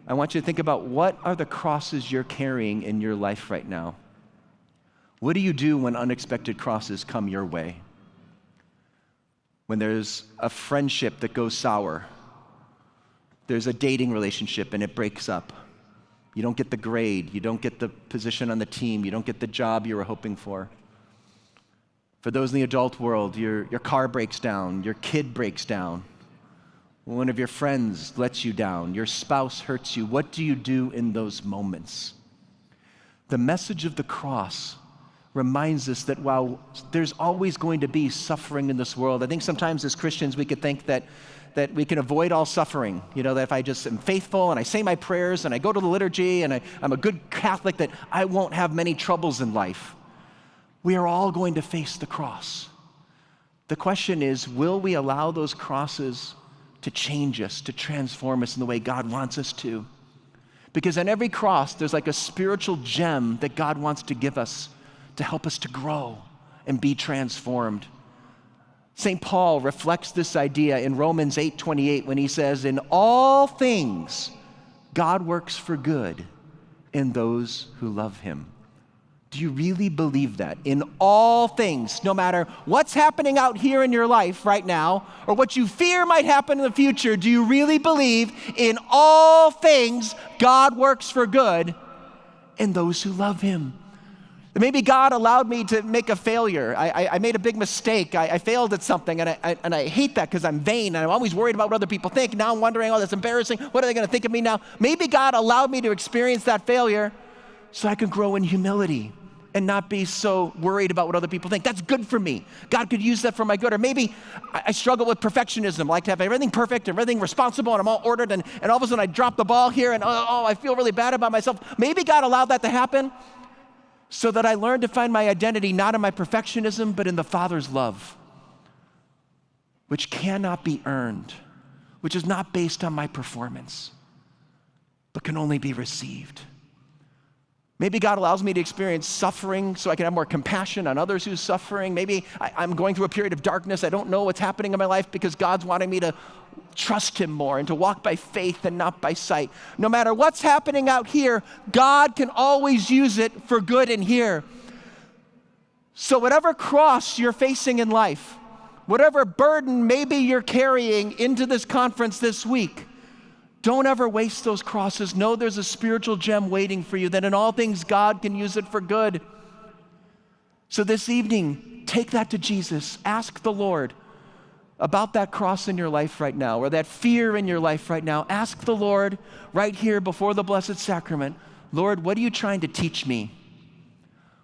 I want you to think about what are the crosses you're carrying in your life right now. What do you do when unexpected crosses come your way? When there's a friendship that goes sour, there's a dating relationship and it breaks up. You don't get the grade, you don't get the position on the team, you don't get the job you were hoping for. For those in the adult world, your car breaks down, your kid breaks down, one of your friends lets you down, your spouse hurts you. What do you do in those moments? The message of the cross reminds us that while there's always going to be suffering in this world, I think sometimes as Christians we could think that we can avoid all suffering. You know, that if I just am faithful and I say my prayers and I go to the liturgy and I'm a good Catholic, that I won't have many troubles in life. We are all going to face the cross. The question is, will we allow those crosses to change us, to transform us in the way God wants us to? Because on every cross, there's like a spiritual gem that God wants to give us to help us to grow and be transformed. St. Paul reflects this idea in Romans 8:28 when he says, in all things, God works for good in those who love him. Do you really believe that? In all things, no matter what's happening out here in your life right now, or what you fear might happen in the future, do you really believe in all things God works for good in those who love him? Maybe God allowed me to make a failure. I made a big mistake. I failed at something, and I hate that because I'm vain, and I'm always worried about what other people think. Now I'm wondering, oh, that's embarrassing. What are they going to think of me now? Maybe God allowed me to experience that failure so I could grow in humility and not be so worried about what other people think. That's good for me. God could use that for my good. Or maybe I struggle with perfectionism. I like to have everything perfect and everything responsible, and I'm all ordered, and all of a sudden I drop the ball here, and I feel really bad about myself. Maybe God allowed that to happen so that I learned to find my identity not in my perfectionism, but in the Father's love, which cannot be earned, which is not based on my performance, but can only be received. Maybe God allows me to experience suffering so I can have more compassion on others who's suffering. Maybe I'm going through a period of darkness. I don't know what's happening in my life because God's wanting me to trust him more and to walk by faith and not by sight. No matter what's happening out here, God can always use it for good in here. So whatever cross you're facing in life, whatever burden maybe you're carrying into this conference this week, don't ever waste those crosses. Know there's a spiritual gem waiting for you, that in all things God can use it for good. So this evening, take that to Jesus. Ask the Lord about that cross in your life right now, or that fear in your life right now. Ask the Lord right here before the Blessed Sacrament, Lord, what are you trying to teach me?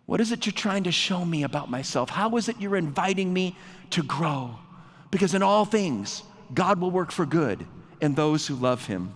What is it you're trying to show me about myself? How is it you're inviting me to grow? Because in all things, God will work for good in those who love him.